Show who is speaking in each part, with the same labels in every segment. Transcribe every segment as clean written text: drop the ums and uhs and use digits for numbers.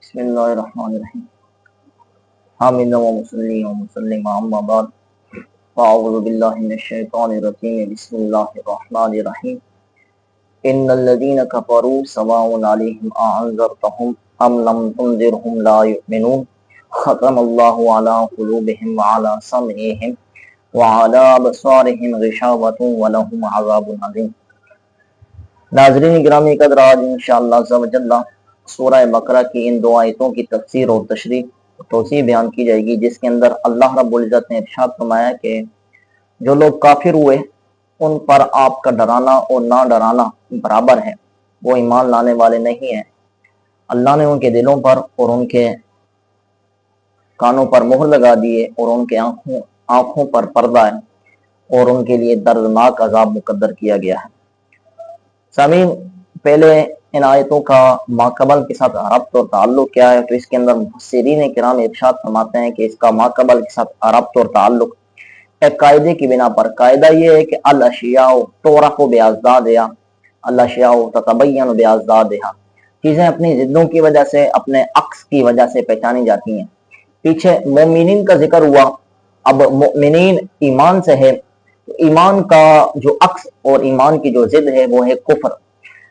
Speaker 1: بسم اللہ الرحمن الرحیم حامد و مسلم و مسلم اما بعد فاعوذ باللہ من الشیطان الرجیم بسم اللہ الرحمن الرحیم ان الذین کفروا سواء علیہم اانذرتهم ام لم تنذرهم لا یؤمنون ختم اللہ علی قلوبہم وعلی سمعہم وعلی ابصارہم غشاوۃ ولہم عذاب عظیم۔ ناظرین گرامی قدر، آج انشاءاللہ عز و جل سورہ بقرہ کی ان دو آیتوں کی تفسیر اور تشریح توضیح بیان کی جائے گی، جس کے اندر اللہ رب العزت نے ارشاد فرمایا کہ جو لوگ کافر ہوئے ان پر آپ کا ڈرانا اور نہ ڈرانا برابر ہے، وہ ایمان لانے والے نہیں ہیں۔ اللہ نے ان کے دلوں پر اور ان کے کانوں پر مہر لگا دیے اور ان کے آنکھوں پر پردہ ہے اور ان کے لیے دردناک عذاب مقدر کیا گیا ہے۔ سامعین، پہلے ان آیتوں کا ماقبل کے ساتھ ربط اور تعلق کیا ہے؟ تو اس کے اندر مفسرین کرام ارشاد فرماتے ہیں کہ اس کا ماقبل کے ساتھ ربط اور تعلق ایک قاعدے کی بنا پر۔ قاعدہ یہ ہے کہ الاشیاء تعرف بازدادها، الاشیاء تتبین بازدادها، چیزیں اپنی ضدوں کی وجہ سے، اپنے عکس کی وجہ سے پہچانی جاتی ہیں۔ پیچھے مومنین کا ذکر ہوا، اب مومنین ایمان سے ہے، ایمان کا جو عکس اور ایمان کی جو ضد ہے وہ ہے کفر۔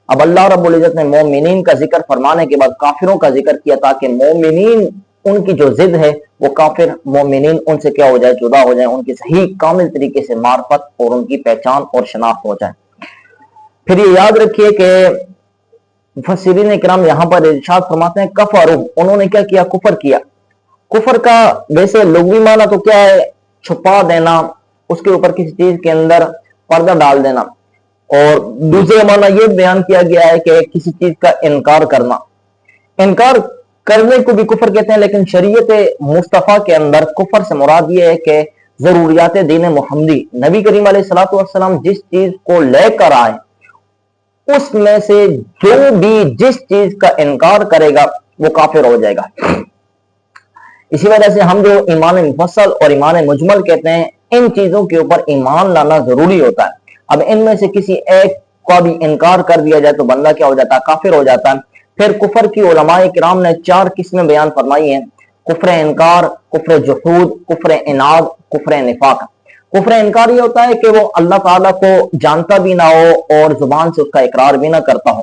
Speaker 1: اب اللہ رب العزت نے مومنین کا ذکر فرمانے کے بعد کافروں کا ذکر کیا تاکہ مومنین ان کی جو ضد ہے وہ کافر مومنین ان سے کیا ہو جائے، جدا ہو جائیں، ان کی صحیح کامل طریقے سے معرفت اور ان کی پہچان اور شناخت ہو جائے۔ پھر یہ یاد رکھیے کہ مفسرین کرام یہاں پر ارشاد فرماتے ہیں کفروا، انہوں نے کیا کیا؟ کفر کیا۔ کفر کا ویسے لغوی معنی تو کیا ہے؟ چھپا دینا، اس کے اوپر کسی چیز کے اندر پردہ ڈال دینا، اور دوسرے معنی یہ بیان کیا گیا ہے کہ کسی چیز کا انکار کرنا۔ انکار کرنے کو بھی کفر کہتے ہیں، لیکن شریعت مصطفیٰ کے اندر کفر سے مراد یہ ہے کہ ضروریات دین محمدی، نبی کریم علیہ الصلوۃ والسلام جس چیز کو لے کر آئے اس میں سے جو بھی جس چیز کا انکار کرے گا وہ کافر ہو جائے گا۔ اسی وجہ سے ہم جو ایمان مفصل اور ایمان مجمل کہتے ہیں، ان چیزوں کے اوپر ایمان لانا ضروری ہوتا ہے۔ اب ان میں سے کسی ایک کا بھی انکار کر دیا جائے تو بندہ کیا ہو جاتا ہے؟ کافر ہو جاتا ہے۔ پھر کفر کی علماء کرام نے 4 قسمیں بیان فرمائی ہیں: کفر انکار، کفر جحود، کفر عناد، کفر نفاق۔ کفر انکار یہ ہوتا ہے کہ وہ اللہ تعالیٰ کو جانتا بھی نہ ہو اور زبان سے اس کا اقرار بھی نہ کرتا ہو،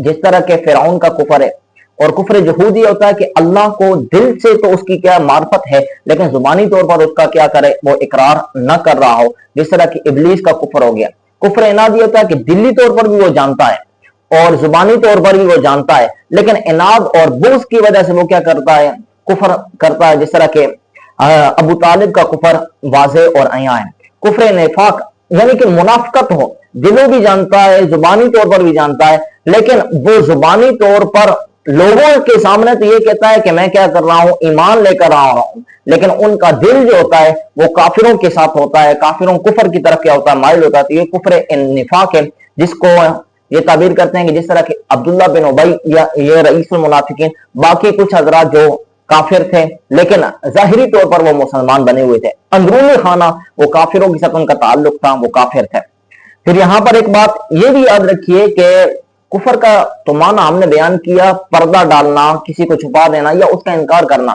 Speaker 1: جس طرح کہ فرعون کا کفر ہے۔ اور کفر جحود یہ ہوتا ہے کہ اللہ کو دل سے تو اس کی کیا معرفت ہے لیکن زبانی طور پر اس کا کیا کرے، وہ اقرار نہ کر رہا ہو، جس طرح کہ ابلیس کا کفر ہو گیا۔ کفر عناد یہ ہوتا ہے کہ دلی طور پر بھی وہ جانتا ہے اور زبانی طور پر بھی وہ جانتا ہے، لیکن عناد اور بغض کی وجہ سے وہ کیا کرتا ہے؟ کفر کرتا ہے، جس طرح کہ ابو طالب کا کفر واضح اور عیاں ہے۔ کفر نفاق یعنی کہ منافقت ہو، دلوں بھی جانتا ہے، زبانی طور پر بھی جانتا ہے، لیکن وہ زبانی طور پر لوگوں کے سامنے تو یہ کہتا ہے کہ میں کیا کر رہا ہوں، ایمان لے کر آ رہا ہوں، لیکن ان کا دل جو ہوتا ہے وہ کافروں کے ساتھ ہوتا ہے، کافروں کفر کی طرف کیا ہوتا ہے؟ مائل ہوتا ہے۔ تو یہ کفر نفاق ہے، جس کو یہ تعبیر کرتے ہیں کہ جس طرح کہ عبداللہ بن ابی یا یہ رئیس المنافقین، باقی کچھ حضرات جو کافر تھے لیکن ظاہری طور پر وہ مسلمان بنے ہوئے تھے، اندرونی خانہ وہ کافروں کے ساتھ ان کا تعلق تھا، وہ کافر تھے۔ پھر یہاں پر ایک بات یہ بھی یاد رکھیے کہ کفر کا تو معنی ہم نے بیان کیا پردہ ڈالنا، کسی کو چھپا دینا یا اس کا انکار کرنا۔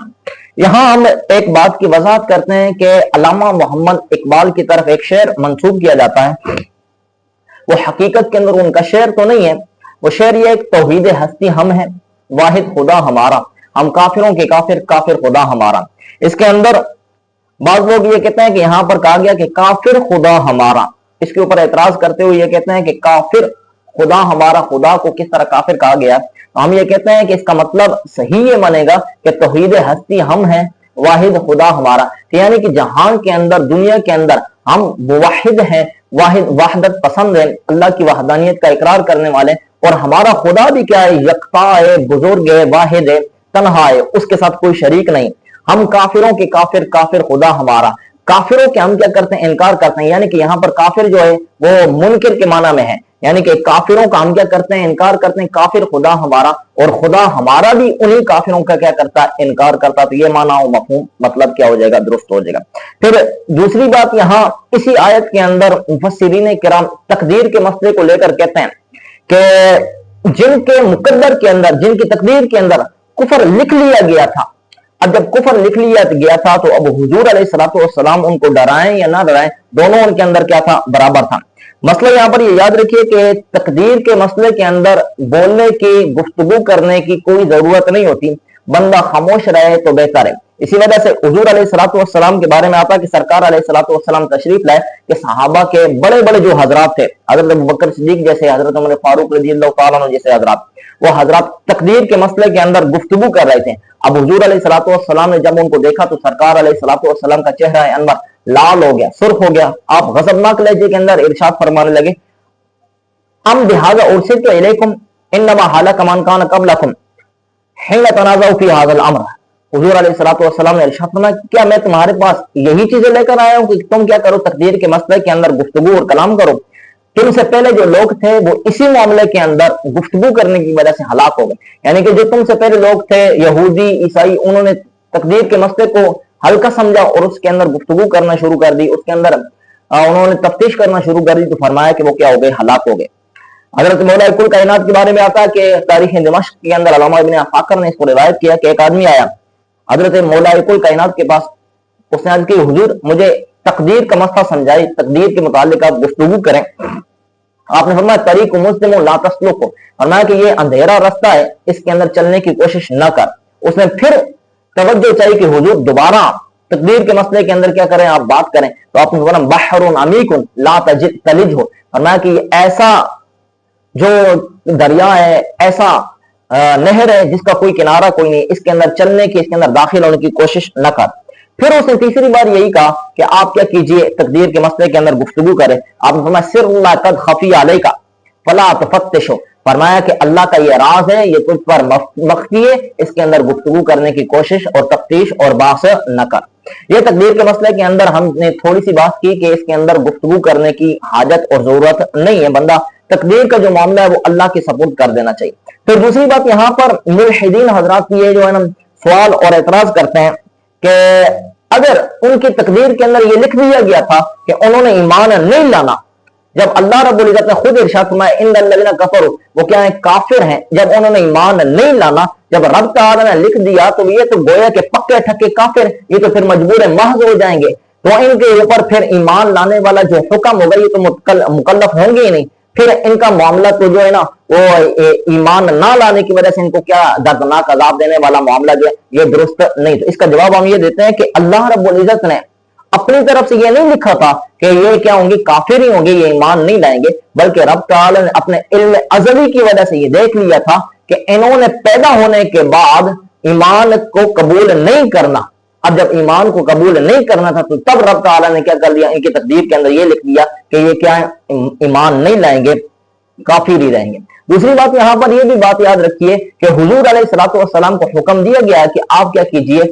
Speaker 1: یہاں ہم ایک بات کی وضاحت کرتے ہیں کہ علامہ محمد اقبال کی طرف ایک شعر منسوب کیا جاتا ہے، وہ حقیقت کے اندر ان کا شعر تو نہیں ہے، وہ شعر یہ ایک توحید ہستی ہم ہے، واحد خدا ہمارا، ہم کافروں کے کافر، کافر خدا ہمارا۔ اس کے اندر بعض لوگ یہ کہتے ہیں کہ یہاں پر کہا گیا کہ کافر خدا ہمارا، اس کے اوپر اعتراض کرتے ہوئے یہ کہتے ہیں کہ کافر خدا ہمارا، خدا کو کس طرح کافر کہا گیا؟ ہم یہ کہتے ہیں کہ اس کا مطلب صحیح یہ مانے گا کہ توحید ہستی ہم ہیں، واحد خدا ہمارا، یعنی کہ جہان کے اندر، دنیا کے اندر ہم موحد ہیں، واحد وحدت پسند ہیں، اللہ کی وحدانیت کا اقرار کرنے والے، اور ہمارا خدا بھی کیا ہے؟ یکتا ہے، بزرگ ہے، واحد ہے، تنہا ہے، اس کے ساتھ کوئی شریک نہیں۔ ہم کافروں کے کافر، کافر خدا ہمارا۔ کافروں کے ہم کیا کرتے ہیں؟ انکار کرتے ہیں، یعنی کہ یہاں پر کافر جو ہے وہ منکر کے معنی میں ہے، یعنی کہ کافروں کا ہم کیا کرتے ہیں؟ انکار کرتے ہیں۔ کافر خدا ہمارا، اور خدا ہمارا بھی انہی کافروں کا کیا کرتا ہے؟ انکار کرتا۔ تو یہ معنی و مفہوم مطلب کیا ہو جائے گا؟ درست ہو جائے گا۔ پھر دوسری بات یہاں اسی آیت کے اندر مفسرین کرام تقدیر کے مسئلے کو لے کر کہتے ہیں کہ جن کے مقدر کے اندر، جن کی تقدیر کے اندر कुफर लिख लिया गया था। अब जब कुफर लिख लिया गया था तो अब हुजूर अलैहिस्सलातु वस्सलाम उनको डराएं या ना डराएं, दोनों उनके अंदर क्या था, बराबर था। मसला यहाँ पर ये याद रखिए कि तकदीर के मसले के अंदर बोलने की, गुफ्तगू करने की कोई जरूरत नहीं होती, बंदा खामोश रहे तो बेहतर है। इसी वजह से हुजूर अलैहिस्सलातु वस्सलाम के बारे में आता कि सरकार अलैहिस्सलातु वस्सलाम तशरीफ लाए कि सहाबा के बड़े बड़े जो हजरात थे, हजरत अबू बकर सिद्दीक जैसे, हजरत उमर फारूक रज़ियल्लाहु ताला अन्हु जैसे हजरात, वो हजरात तकदीर के मसले के अंदर गुफ्तगू कर रहे थे। अब हुजूर अलैहिस्सलातु वस्सलाम ने जब उनको देखा तो सरकार अलैहिस्सलातु वस्सलाम का चेहरा अनवर लाल हो गया, सुर्ख हो गया। आप गजबनाक लहजे के अंदर इरशाद फरमाने लगे, अम बिहाज़ा उरसिलतु इलैकुम इन्नमा हालक मन कान क़ब्लकुम हिन तनाज़उ फी हाज़ल अम्र। हुजूर अलैहिस्सलातु वस्सलाम ने इरशाद फरमाया, क्या मैं तुम्हारे पास यही चीजें लेकर आया हूं कि तुम क्या करो, तकदीर के मसले के अंदर गुफ्तगू और कलाम करो। तुमसे पहले जो लोग थे वो इसी मामले के अंदर गुफ्तगू करने की वजह से हलाक हो गए। यानी कि जो तुमसे पहले लोग थे, यहूदी, ईसाई, उन्होंने तकदीर के मसले को हल्का समझा और उसके अंदर गुफ्तगू करना शुरू कर दी, उसके अंदर उन्होंने तफ्तीश करना शुरू कर दी, तो फरमाया कि वो क्या हो गए, हलाक हो गए। हजरत मौला कुल कायनात के बारे में आता है कि तारीख दिमश्क के अंदर अल्लामा इब्न असाकिर ने इसको रिवायत किया कि एक आदमी आया हजरत मौला कुल कायनात के पास, उसने अर्ज की, हुजूर मुझे तकदीर का मसला समझाई, तकदीर के मुतालिक आप गुफ्तगू करें। आपने फरमाया तरीक मुस्लिम ला तस्लुक, फरमाया कि ये अंधेरा रास्ता है, इसके अंदर चलने की कोशिश न कर। उसने फिर तवज्जो चाहिए कि हुजूर दोबारा तकदीर के मसले के अंदर क्या करें, आप बात करें। तो आपने फरमाया बहरुन अमीकुन ला तलिजहु, फरमाया कि ऐसा जो दरिया है, ऐसा नहर है जिसका कोई किनारा कोई नहीं, इसके अंदर चलने की, इसके अंदर दाखिल होने की कोशिश न कर। फिर उसने तीसरी बार यही कहा कि आप क्या कीजिए, तकदीर के मसले के अंदर गुफ्तगू करें। आपने फरमाया सिर्रुल्लाह कद खफी अलैका फला तफत्तिशु, फरमाया कि अल्लाह का ये राज है, ये तुझ पर मख्फी है, इसके अंदर गुफ्तगू करने की कोशिश और तफ्तीश और बास न कर। ये तकदीर के मसले के अंदर हमने थोड़ी सी बात की कि इसके अंदर गुफ्तगू करने की हाजत और जरूरत नहीं है, बंदा तकदीर का जो मामला है वो अल्लाह के सपुर्द कर देना चाहिए। फिर दूसरी बात यहाँ पर मुल्हिदीन हजरात की ये जो है ना सवाल और एतराज करते हैं कि अगर उनकी तकदीर के अंदर ये लिख दिया गया था कि उन्होंने ईमान नहीं लाना, जब अल्लाह रब्बुल इज्जत ने खुद इरशाद फरमाया इन्नल लज़ीना कफरू, वो क्या है, काफिर हैं, जब उन्होंने ईमान नहीं लाना, जब रब तआला ने लिख दिया तो ये तो गोया के पक्के ठक्के काफिर, ये तो फिर मजबूर महज हो जाएंगे। तो इनके ऊपर फिर ईमान लाने वाला जो हुक्म होगा ये तो मुकल्लफ होंगे ही नहीं। फिर इनका मामला तो जो है ना वो ईमान ना लाने की वजह से इनको क्या दर्दनाक अजाब देने वाला मामला जो है ये दुरुस्त नहीं। तो इसका जवाब हम ये देते हैं कि अल्लाह रब्बुल इज्जत ने अपनी तरफ से ये नहीं लिखा था कि ये क्या होंगे, काफिर ही होंगे, ये ईमान नहीं लाएंगे, बल्कि रब तआला ने अपने इल्म अज़ली की वजह से ये देख लिया था कि इन्होंने पैदा होने के बाद ईमान को कबूल नहीं करना। अब जब ईमान को कबूल नहीं करना था तो तब रब तआला ने क्या कर दिया, इनकी तकदीर के अंदर ये लिख दिया कि ये क्या है, ईमान नहीं लाएंगे, काफिर ही रहेंगे। दूसरी बात यहाँ पर ये भी बात याद रखिए कि हुजूर अलैहिस्सलातु वस्सलाम को हुक्म दिया गया है कि आप क्या कीजिए,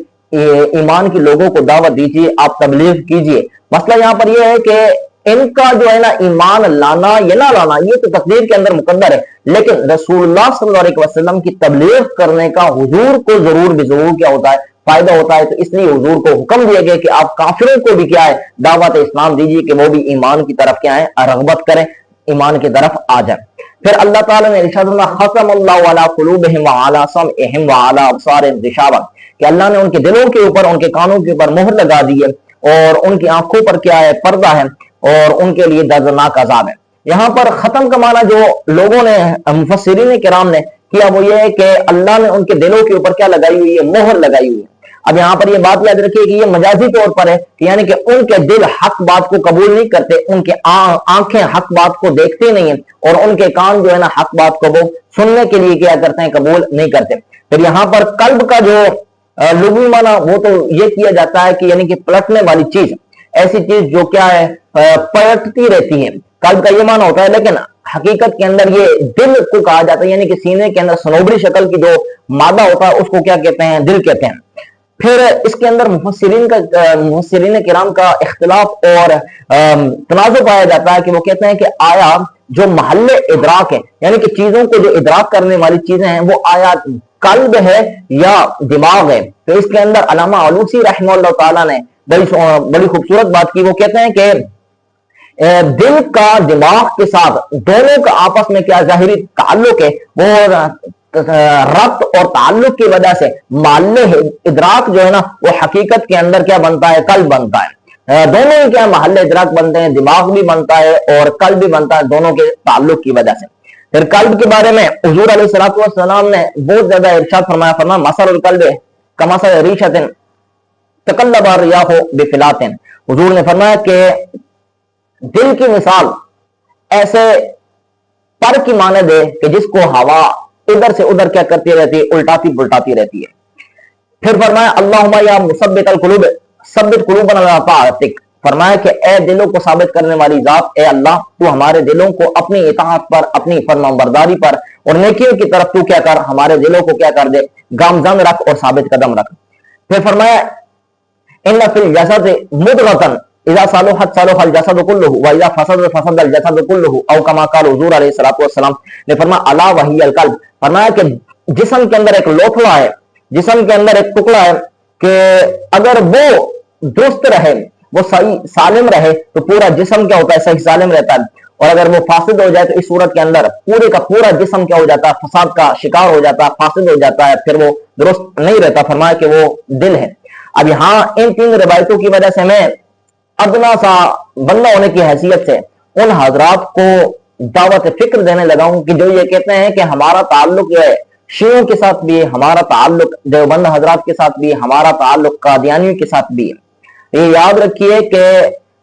Speaker 1: ईमान के लोगों को दावत दीजिए, आप तबलीग कीजिए। मसला यहाँ पर यह है कि इनका जो है ना ईमान लाना या ना लाना ये तो तकदीर के अंदर मुकद्दर है, लेकिन रसूलुल्लाह सल्लल्लाहु अलैहि वसल्लम की तबलीग करने का हुजूर को जरूर बेजरूर क्या होता है, फायदा होता है। तो इसलिए हुजूर को हुक्म दिया गया कि आप काफिरों को भी क्या है, दावत इस्लाम दीजिए कि वो भी ईमान की तरफ क्या है, रग़बत करें, ईमान की तरफ आ जाए। फिर अल्लाह ताला ने इरशाद फरमाया खतमल्लाहु अला कुलूबिहिम व अला समइहिम व अला अबसारिहिम गिशावा, कि अल्लाह ने उनके दिलों के ऊपर, उनके कानों के ऊपर मोहर लगा दी है और उनकी आंखों पर क्या है, पर्दा है और उनके लिए दर्दनाक अजाब है। यहाँ पर खत्म का माना जो लोगों ने, मुफस्सिरीन किराम ने किया वो ये है कि अल्लाह ने उनके दिलों के ऊपर क्या लगाई हुई है, मोहर लगाई हुई है। अब यहाँ पर ये बात याद रखिए कि ये मजाजी तौर पर है कि यानी कि उनके दिल हक बात को कबूल नहीं करते, उनके आंखें हक बात को देखते नहीं है और उनके कान जो है ना हक बात को वो सुनने के लिए क्या करते हैं, कबूल नहीं करते। फिर यहाँ पर कल्ब का जो लुग़वी माना वो तो ये किया जाता है कि यानी कि पलटने वाली चीज, ऐसी चीज जो क्या है, पलटती रहती है, कल्ब का ये माना होता है। लेकिन हकीकत के अंदर ये दिल को कहा जाता है, यानी कि सीने के अंदर सनोबरी शक्ल की जो मादा होता है उसको क्या कहते हैं, दिल कहते हैं। फिर इसके अंदर मुफस्सिरीन किराम का इख्तिलाफ और तनाज़ुर पाया जाता है कि वो कहते हैं कि आया जो महल्ले इदराक है, यानी कि चीजों को जो इदराक करने वाली चीजें हैं, वो आया कल्ब है या दिमाग है। तो इसके अंदर अल्लामा आलूसी रहमतुल्लाह ताला ने बड़ी खूबसूरत बात की। वो कहते हैं कि दिल का दिमाग के साथ दोनों का आपस में क्या जाहिरी ताल्लुक है, वो रब्त और ताल्लुक की वजह से माल्ले इदराक जो है ना वो हकीकत के अंदर क्या बनता है, कल्ब बनता है। दोनों ही क्या महल इदराक बनते हैं, दिमाग भी बनता है और कल्ब भी बनता है, दोनों के ताल्लुक की वजह से। फिर कल्ब के बारे में हुजूर अलैहिस्सलातु वस्सलाम ने बहुत ज्यादा इरशाद फरमाया मसलुल कल्ब कमसल रीशतिन तकल्लबा रियाहु बिफिलातिन। हुजूर ने फरमाया कि दिल की मिसाल ऐसे पर की माने दे कि जिसको हवा इधर से उधर क्या करती रहती है, उल्टाती पुल्टाती रहती है। फिर फरमाया अल्लाहुम्मा या मुसब्बितल कुलूब सब्बित कुलूबना अला ताअतिक। फरमाया कि ए दिलों को साबित करने वाली जात, ए अल्लाह तू हमारे दिलों को अपनी इताअत पर, अपनी फरमाबरदारी पर और नेकियों की तरफ तू क्या कर, हमारे दिलों को क्या कर दे, गामजन रख और साबित कदम रख। फिर फरमाया इन्ना फिल जसद मुदगतन इज़ा सलुहत सलुहल जसद कुल्लुहु व इज़ा फसदत फसदल जसद कुल्लुहु औ कमा क़ाल हुजूर अलैहिस्सलातु वस्सलाम ने फरमाया अला वहियल कल्ब। फरमाया कि जिस्म के अंदर एक लोथड़ा है, जिस्म के अंदर एक टुकड़ा है कि अगर वो दुरुस्त रहे, वो सही सालिम रहे तो पूरा जिस्म क्या होता है, सही सालिम रहता है। और अगर वो फासिद हो जाए तो इस सूरत के अंदर पूरे का पूरा जिस्म क्या हो जाता है, फसाद का शिकार हो जाता है, फासिद हो जाता है, फिर वो दुरुस्त नहीं रहता। फरमाया कि वो दिल है। अब यहाँ इन तीन रिवायतों की वजह से मैं अदना सा बंदा होने की हैसियत से उन हजरात को दावत फिक्र देने लगा हूं कि जो ये कहते हैं कि हमारा ताल्लुक जो है शियों के साथ भी है, हमारा ताल्लुक देवबंद हजरात के साथ भी है, हमारा ताल्लुक कादियानियों के साथ भी है। ये याद रखिए कि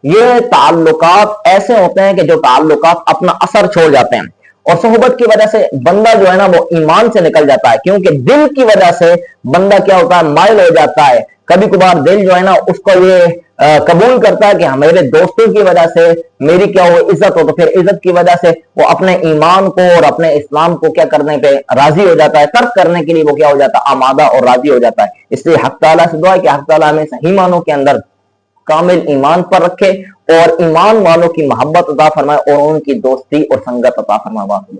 Speaker 1: ये ताल्लुकात ऐसे होते हैं कि जो ताल्लुकात अपना असर छोड़ जाते हैं और सोहबत की वजह से बंदा जो है ना वो ईमान से निकल जाता है, क्योंकि दिल की वजह से बंदा क्या होता है, माइल हो जाता है। कभी कभार दिल जो है ना उसको ये कबूल करता है कि मेरे दोस्तों की वजह से मेरी क्या हो इज्जत हो, तो फिर इज्जत की वजह से वो अपने ईमान को और अपने इस्लाम को क्या करने पे राजी हो जाता है, तर्क करने के लिए वो क्या हो जाता है, आमादा और राजी हो जाता है। इसलिए हक ताला से दुआ है कि हक ताला हमें सही मानों के अंदर कामिल ईमान पर रखे और ईमान वालों की मोहब्बत अता फरमाए और उनकी दोस्ती और संगत अता फरमाए।